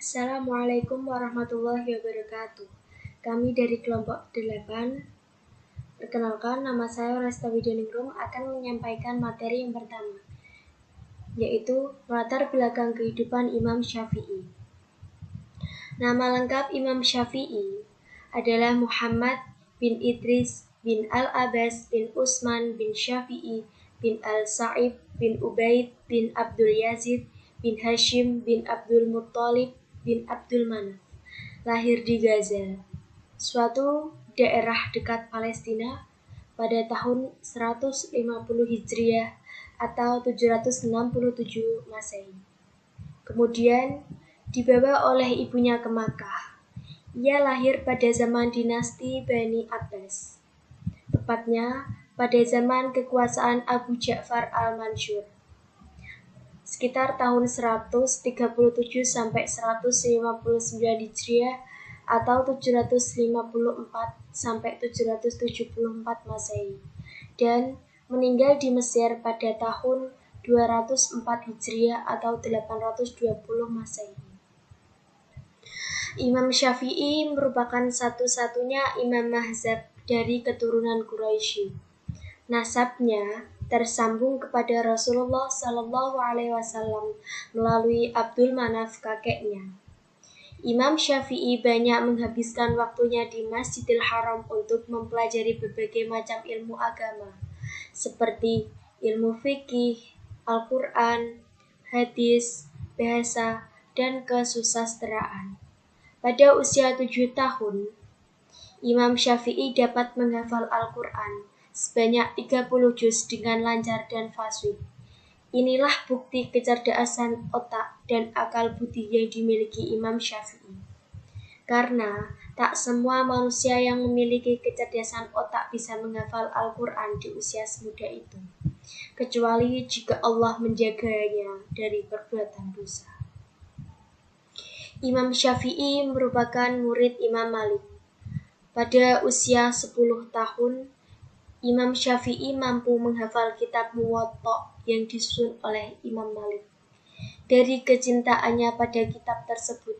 Assalamualaikum warahmatullahi wabarakatuh. Kami dari kelompok 8. Perkenalkan, nama saya Resta Widianingrum akan menyampaikan materi yang pertama, yaitu latar belakang kehidupan Imam Syafi'i. Nama lengkap Imam Syafi'i adalah Muhammad bin Idris bin Al-Abbas bin Utsman bin Syafi'i bin Al-Sa'ib bin Ubaid bin Abdul Yazid bin Hashim bin Abdul Muttalib bin Abdul Manaf. Lahir di Gaza, suatu daerah dekat Palestina, pada tahun 150 Hijriah atau 767 Masehi. Kemudian dibawa oleh ibunya ke Makkah. Ia lahir pada zaman dinasti Bani Abbas, tepatnya pada zaman kekuasaan Abu Ja'far al-Mansur, sekitar tahun 137 sampai 159 Hijriah atau 754 sampai 774 Masehi, dan meninggal di Mesir pada tahun 204 Hijriah atau 820 Masehi. Imam Syafi'i merupakan satu-satunya imam mazhab dari keturunan Quraisy. Nasabnya tersambung kepada Rasulullah SAW melalui Abdul Manaf, kakeknya. Imam Syafi'i banyak menghabiskan waktunya di Masjidil Haram untuk mempelajari berbagai macam ilmu agama, seperti ilmu fikih, Al-Quran, hadis, bahasa, dan kesusastraan. Pada usia 7 tahun, Imam Syafi'i dapat menghafal Al-Quran sebanyak 30 juz dengan lancar dan fasih. Inilah bukti kecerdasan otak dan akal budi yang dimiliki Imam Syafi'i. Karena tak semua manusia yang memiliki kecerdasan otak bisa menghafal Al-Quran di usia semuda itu, kecuali jika Allah menjaganya dari perbuatan dosa. Imam Syafi'i merupakan murid Imam Malik. Pada usia 10 tahun, Imam Syafi'i mampu menghafal kitab Muwatta yang disusun oleh Imam Malik. Dari kecintaannya pada kitab tersebut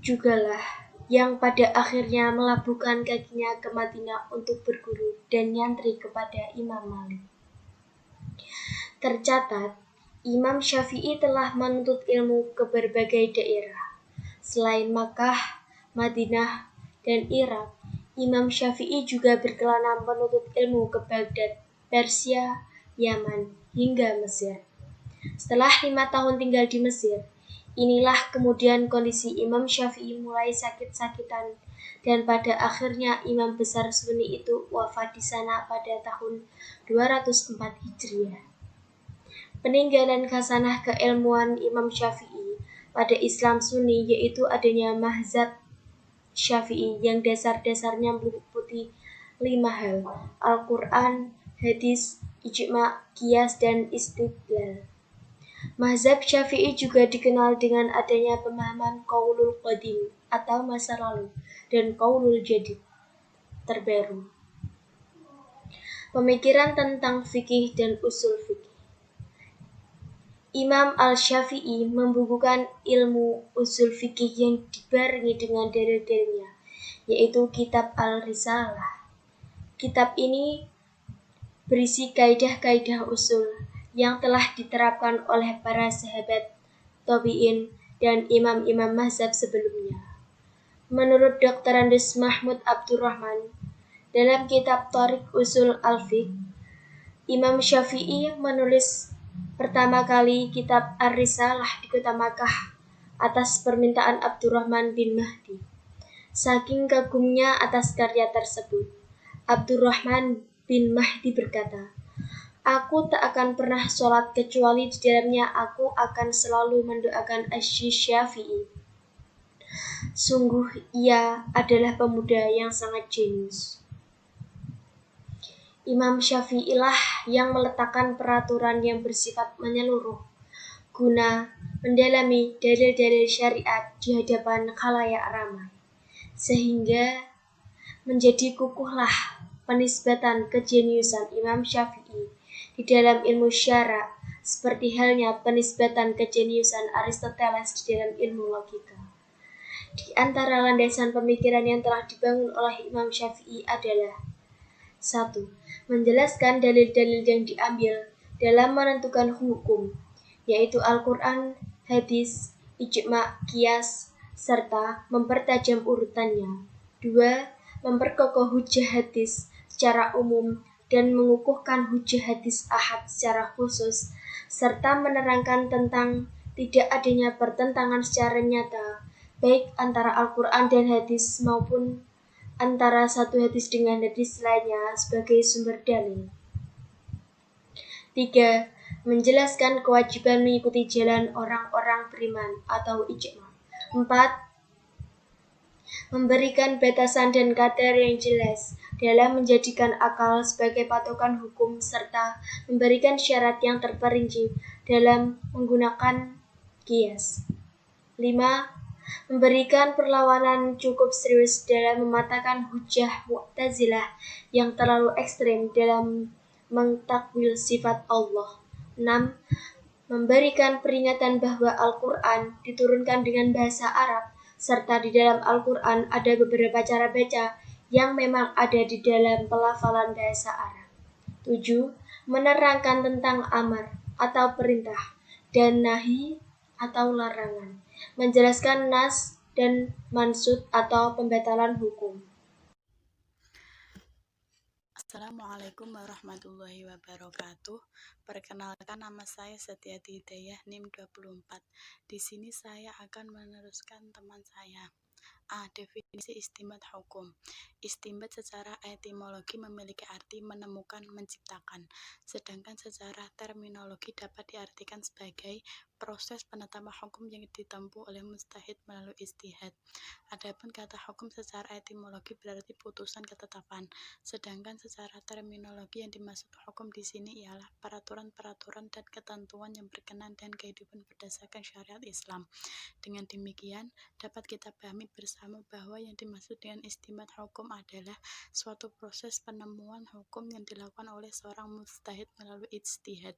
jugalah yang pada akhirnya melabuhkan kakinya ke Madinah untuk berguru dan nyantri kepada Imam Malik. Tercatat, Imam Syafi'i telah menuntut ilmu ke berbagai daerah. Selain Makkah, Madinah, dan Irak, Imam Syafi'i juga berkelana menuntut ilmu ke Baghdad, Persia, Yaman, hingga Mesir. Setelah 5 tahun tinggal di Mesir, inilah kemudian kondisi Imam Syafi'i mulai sakit-sakitan, dan pada akhirnya Imam besar Sunni itu wafat di sana pada tahun 204 Hijriah. Peninggalan khasanah keilmuan Imam Syafi'i pada Islam Sunni yaitu adanya mazhab Syafi'i yang dasar-dasarnya meliputi 5 hal: Al-Quran, hadis, ijma', qiyas, dan istidlal. Mazhab Syafi'i juga dikenal dengan adanya pemahaman qaulul qadim atau masa lalu dan qaulul jadid terbaru, pemikiran tentang fikih dan usul fikih. Imam Al-Syafi'i membukukan ilmu usul fikih yang dibarengi dengan dalil-dalilnya, yaitu kitab Al-Risalah. Kitab ini berisi kaidah-kaidah usul yang telah diterapkan oleh para sahabat, tabi'in, dan imam-imam mazhab sebelumnya. Menurut Dr. Andes Mahmud Abdurrahman, dalam kitab Thariq Usul Al-Fiqh, Imam Syafi'i menulis pertama kali kitab Ar-Risalah di kota Makkah atas permintaan Abdurrahman bin Mahdi. Saking kagumnya atas karya tersebut, Abdurrahman bin Mahdi berkata, "Aku tak akan pernah sholat kecuali di dalamnya aku akan selalu mendoakan Asy-Syafi'i. Sungguh ia adalah pemuda yang sangat jenius." Imam Syafi'i lah yang meletakkan peraturan yang bersifat menyeluruh guna mendalami dalil-dalil syariat di hadapan khalayak ramai, sehingga menjadi kukuhlah penisbatan kejeniusan Imam Syafi'i di dalam ilmu syara' seperti halnya penisbatan kejeniusan Aristoteles di dalam ilmu logika. Di antara landasan pemikiran yang telah dibangun oleh Imam Syafi'i adalah 1. Menjelaskan dalil-dalil yang diambil dalam menentukan hukum, yaitu Al-Quran, hadis, ijma', qiyas, serta mempertajam urutannya. 2. Memperkokoh hujjah hadis secara umum dan mengukuhkan hujjah hadis ahad secara khusus, serta menerangkan tentang tidak adanya pertentangan secara nyata, baik antara Al-Quran dan hadis maupun antara satu hadis dengan hadis lainnya sebagai sumber dalil. 3. Menjelaskan kewajiban mengikuti jalan orang-orang beriman atau ijma'. 4. Memberikan batasan dan kadar yang jelas dalam menjadikan akal sebagai patokan hukum serta memberikan syarat yang terperinci dalam menggunakan qiyas. 5. Memberikan perlawanan cukup serius dalam mematahkan hujjah Mu'tazilah yang terlalu ekstrem dalam mentakwil sifat Allah. 6. Memberikan peringatan bahwa Al-Quran diturunkan dengan bahasa Arab, serta di dalam Al-Quran ada beberapa cara baca yang memang ada di dalam pelafalan bahasa Arab. 7. Menerangkan tentang amar atau perintah dan nahi atau larangan, menjelaskan nas dan mansud atau pembatalan hukum. Assalamualaikum warahmatullahi wabarakatuh. Perkenalkan, nama saya Setiati Hidayah, NIM 24. Di sini saya akan meneruskan teman saya. A. Definisi istinbat hukum. Istinbat secara etimologi memiliki arti menemukan, menciptakan. Sedangkan secara terminologi dapat diartikan sebagai proses penetapan hukum yang ditempuh oleh mujtahid melalui ijtihad. Adapun kata hukum secara etimologi berarti putusan ketetapan. Sedangkan secara terminologi yang dimaksud hukum di sini ialah peraturan-peraturan dan ketentuan yang berkenan dengan kehidupan berdasarkan syariat Islam. Dengan demikian, dapat kita pahami bersama bahwa yang dimaksud dengan istinbat hukum adalah suatu proses penemuan hukum yang dilakukan oleh seorang mujtahid melalui ijtihad.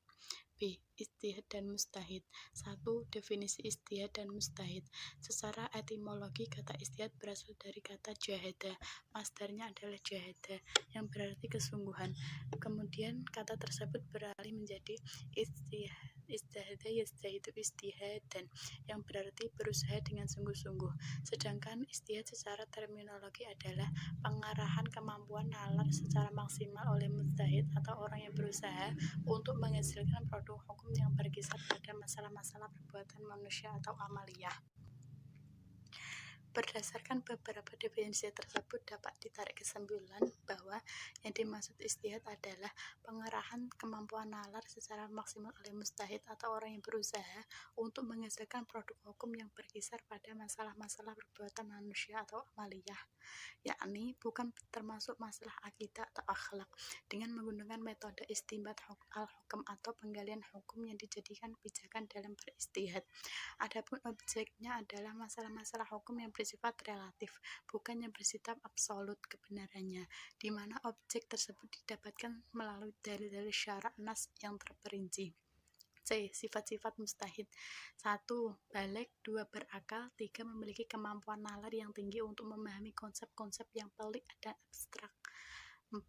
B. Ijtihad dan mujtahid. 1. Definisi ijtihad dan mujtahid. Secara etimologi, kata ijtihad berasal dari kata jahada. Masdarnya adalah jahada, yang berarti kesungguhan. Kemudian kata tersebut beralih menjadi ijtihada yastahidu ijtihadan, yang berarti berusaha dengan sungguh-sungguh. Sedangkan ijtihad secara terminologi adalah pengarahan kemampuan nalar secara maksimal oleh mujtahid atau orang yang berusaha untuk menghasilkan produk hukum yang berkisar pada masalah-masalah perbuatan manusia atau amaliyah. Berdasarkan beberapa definisi tersebut dapat ditarik kesimpulan bahwa yang dimaksud ijtihad adalah pengerahan kemampuan nalar secara maksimal oleh mujtahid atau orang yang berusaha untuk menghasilkan produk hukum yang berkisar pada masalah-masalah perbuatan manusia atau amaliyah, yakni bukan termasuk masalah akidah atau akhlak, dengan menggunakan metode istinbat al-hukum atau penggalian hukum yang dijadikan pijakan dalam berijtihad. Adapun objeknya adalah masalah-masalah hukum yang bersifat relatif, bukan yang bersifat absolut kebenarannya, di mana objek tersebut didapatkan melalui dalil-dalil syara' nas yang terperinci. C. Sifat-sifat mujtahid. 1. Baligh. 2. Berakal. 3. Memiliki kemampuan nalar yang tinggi untuk memahami konsep-konsep yang pelik dan abstrak. 4.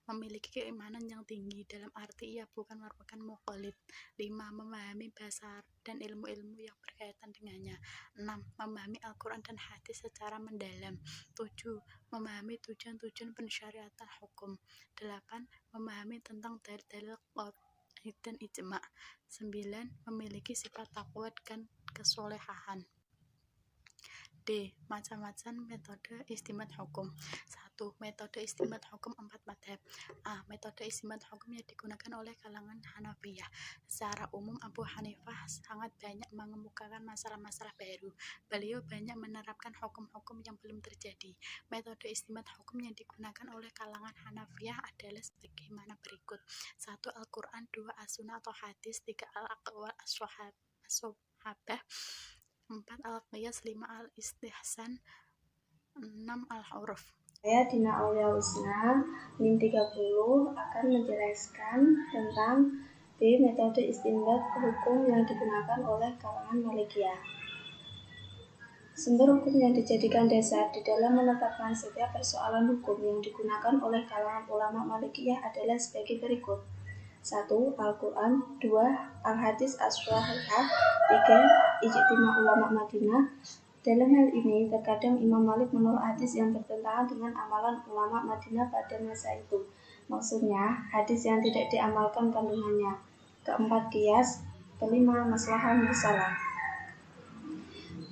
Memiliki keimanan yang tinggi, dalam arti ia bukan merupakan mukallid. 5. Memahami bahasa dan ilmu-ilmu yang berkaitan dengannya. 6. Memahami Al-Quran dan hadis secara mendalam. 7. Memahami tujuan-tujuan pensyariatan hukum. 8. Memahami tentang dalil-dalil qat'i dan ijma'. 9. Memiliki sifat takwa dan kesolehan. D. Macam-macam metode istinbat hukum. 1. Metode istinbat hukum 4 madhab. A. Metode istinbat hukum yang digunakan oleh kalangan Hanafiyah. Secara umum, Abu Hanifah sangat banyak mengemukakan masalah-masalah baru. Beliau banyak menerapkan hukum-hukum yang belum terjadi. Metode istinbat hukum yang digunakan oleh kalangan Hanafiyah adalah sebagaimana berikut. 1. Al-Quran. 2. As-Sunnah atau hadis. 3. Al-Aqwal as-Sahabah. 4. Al-Qiyas. 5. Al-Istihsan. 6. Al-Uruf. Saya Dina Aulia Husna, NIM 30 akan menjelaskan tentang B. Metode istinbat hukum yang digunakan oleh kalangan Malikiyah. Sumber hukum yang dijadikan dasar di dalam menetapkan setiap persoalan hukum yang digunakan oleh kalangan ulama Malikiyah adalah sebagai berikut. 1. Al-Quran. 2. Al-Hadis As-Sahihah. 3. Ijtima ulama Madinah. Dalam hal ini, terkadang Imam Malik menolak hadis yang bertentangan dengan amalan ulama Madinah pada masa itu. Maksudnya, hadis yang tidak diamalkan kandungannya. Keempat, qiyas. Kelima, maslahah mursalah.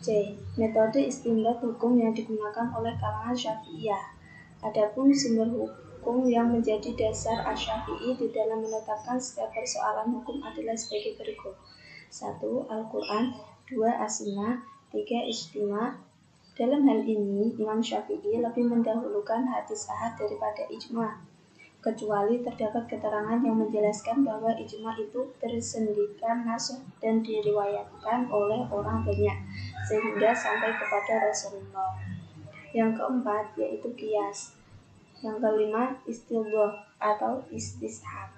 C. Metode istinbat hukum yang digunakan oleh kalangan Syafi'iyah. Adapun sumber hukum yang menjadi dasar Asy-Syafi'i di dalam menetapkan setiap persoalan hukum adalah sebagai berikut. 1. Al-Quran. 2. As-Sunnah. 3. Ijtima. Dalam hal ini, Imam Syafi'i lebih mendahulukan hadis ahad daripada ijma', kecuali terdapat keterangan yang menjelaskan bahwa ijma' itu tersendikan nasuh dan diriwayatkan oleh orang banyak, sehingga sampai kepada Rasulullah. Yang keempat, yaitu qiyas. Yang kelima, istilbah atau istishab.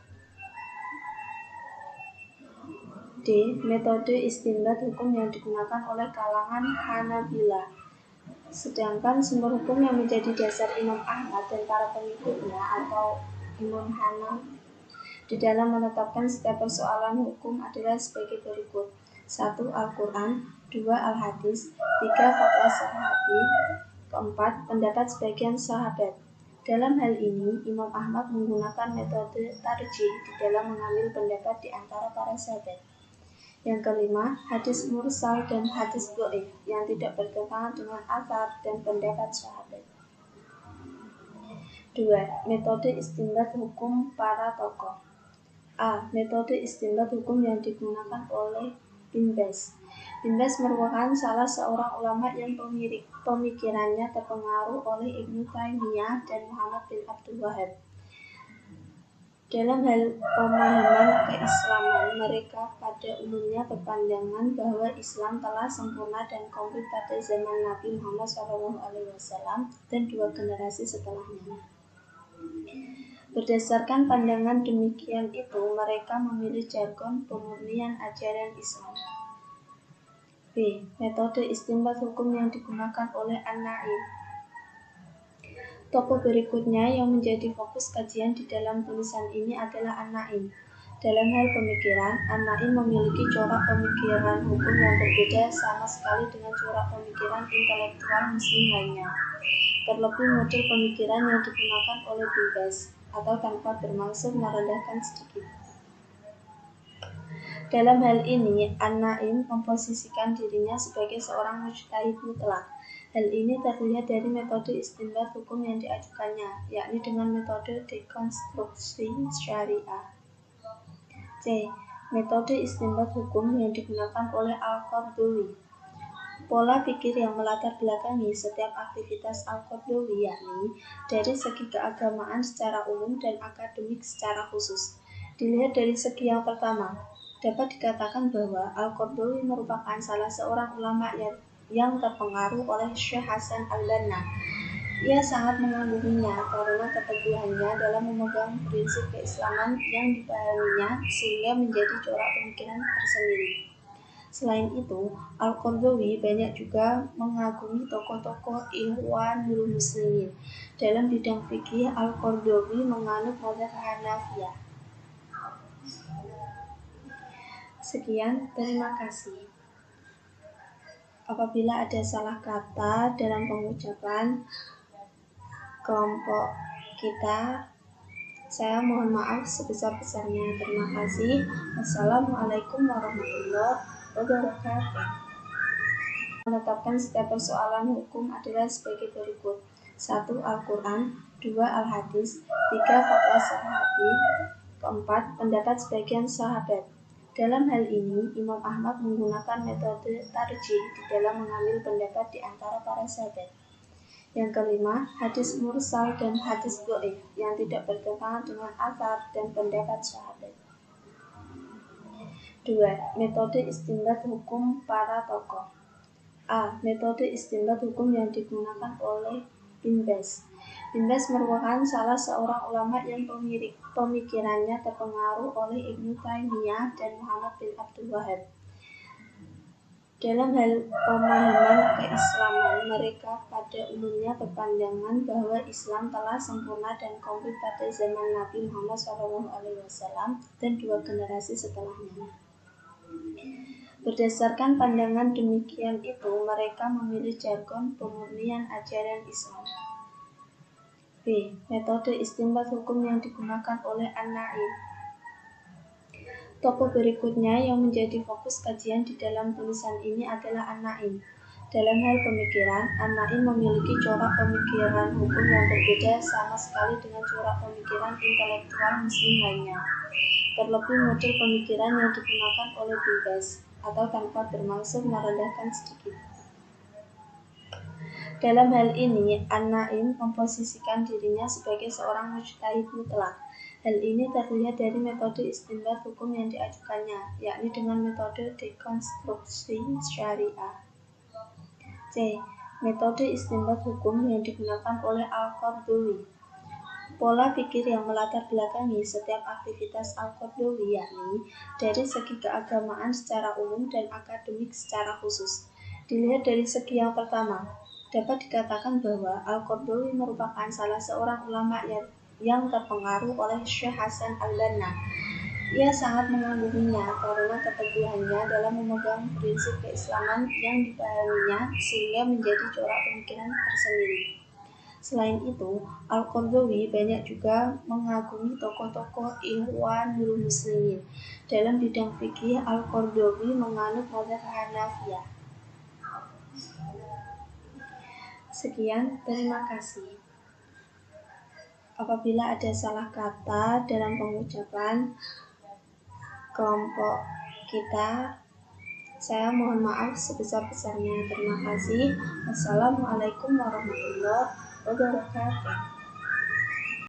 D. Metode istinbat hukum yang digunakan oleh kalangan Hanabilah. Sedangkan sumber hukum yang menjadi dasar Imam Ahmad dan para pengikutnya atau Imam Hanaf di dalam menetapkan setiap persoalan hukum adalah sebagai berikut. 1. Al-Quran. 2. Al-Hadis. 3. Fatwa sahabi. 4. Pendapat sebagian sahabat. Dalam hal ini, Imam Ahmad menggunakan metode tarjih di dalam mengambil pendapat di antara para sahabat. Yang kelima, hadis mursal dan hadis dhaif yang tidak bertentangan dengan athar dan pendapat sahabat. 2. Metode istinbat hukum para tokoh. A. Metode istinbat hukum yang digunakan oleh Bin Baz. Bin Baz merupakan salah seorang ulama yang pemikirannya terpengaruh oleh Ibnu Taimiyah dan Muhammad bin Abdul Wahhab. Dalam hal pemahaman keislaman, mereka pada umumnya berpandangan bahwa Islam telah sempurna dan komplit pada zaman Nabi Muhammad SAW dan 2 generasi setelahnya. Berdasarkan pandangan demikian itu, mereka memilih jargon pemurnian ajaran Islam. B. Metode istinbat hukum yang digunakan oleh An-Naim. Tokoh berikutnya yang menjadi fokus kajian di dalam tulisan ini adalah An-Naim. Dalam hal pemikiran, An-Naim memiliki corak pemikiran hukum yang berbeda sama sekali dengan corak pemikiran intelektual muslim lainnya. Terlebih model pemikiran yang digunakan oleh Bin Baz, atau tanpa bermaksud merendahkan sedikit. Dalam hal ini, An-Naim memposisikan dirinya sebagai seorang mujtahid mutlak. Hal ini terlihat dari metode istinbat hukum yang diajukannya, yakni dengan metode dekonstruksi syariah. C. Metode istinbat hukum yang digunakan oleh Al-Qardawi. Pola pikir yang melatar belakangi setiap aktivitas Al-Qardawi yakni dari segi keagamaan secara umum dan akademik secara khusus. Dilihat dari segi yang pertama, dapat dikatakan bahwa Al-Qardawi merupakan salah seorang ulama yang terpengaruh oleh Syekh Hasan Al-Banna. Ia sangat mengaguminya karena keteguhannya dalam memegang prinsip keislaman yang dipahaminya sehingga menjadi corak pemikiran tersendiri. Selain itu, Al-Qardawi banyak juga mengagumi tokoh-tokoh Ikhwanul Muslimin. Dalam bidang fikih, Al-Qardawi menganut mazhab Hanafiyah. Sekian, terima kasih. Apabila ada salah kata dalam pengucapan kelompok kita, saya mohon maaf sebesar-besarnya. Terima kasih. Wassalamualaikum warahmatullahi wabarakatuh. Menetapkan setiap persoalan hukum adalah sebagai berikut. 1. Al-Quran. 2. Al-Hadis. 3. Fatwa sahabi. 4. Pendapat sebagian sahabat. Dalam hal ini, Imam Ahmad menggunakan metode tarjih di dalam mengambil pendapat di antara para sahabat. Yang kelima, hadis mursal dan hadis dhaif yang tidak bertentangan dengan athar dan pendapat sahabat. 2. Metode istinbat hukum para tokoh. A. Metode istinbat hukum yang digunakan oleh Bin Baz. Bin Baz merupakan salah seorang ulama yang pemikirannya terpengaruh oleh Ibnu Taimiyah dan Muhammad bin Abdul Wahhab. Dalam hal pemahaman keislaman, mereka pada umumnya berpandangan bahwa Islam telah sempurna dan komplit pada zaman Nabi Muhammad SAW dan 2 generasi setelahnya. Berdasarkan pandangan demikian itu, mereka memilih jargon pemurnian ajaran Islam. B. Metode istinbat hukum yang digunakan oleh An-Naim. Tokoh berikutnya yang menjadi fokus kajian di dalam tulisan ini adalah An-Naim. Dalam hal pemikiran, An-Naim memiliki corak pemikiran hukum yang berbeda sama sekali dengan corak pemikiran intelektual muslim lainnya. Terlebih model pemikiran yang digunakan oleh Bin Baz, atau tanpa bermaksud merendahkan sedikit. Dalam hal ini, An-Naim memposisikan dirinya sebagai seorang mujtahid mutlak. Hal ini terlihat dari metode istinbat hukum yang diajukannya, yakni dengan metode dekonstruksi syariah. C. Metode istinbat hukum yang digunakan oleh Al-Qardawi. Pola pikir yang melatar belakangi setiap aktivitas Al-Qardawi yakni dari segi keagamaan secara umum dan akademik secara khusus. Dilihat dari segi yang pertama, dapat dikatakan bahwa Al-Qardawi merupakan salah seorang ulama yang terpengaruh oleh Syekh Hasan Al-Banna. Ia sangat mengaguminya karena keteguhannya dalam memegang prinsip keislaman yang dipahaminya sehingga menjadi corak pemikiran tersendiri. Selain itu, Al-Qardawi banyak juga mengagumi tokoh-tokoh Ikhwanul Muslimin. Dalam bidang fikih, Al-Qardawi menganut mazhab Hanafiyah. Sekian, terima kasih. Apabila ada salah kata dalam pengucapan kelompok kita, saya mohon maaf sebesar-besarnya. Terima kasih. Wassalamualaikum warahmatullahi wabarakatuh.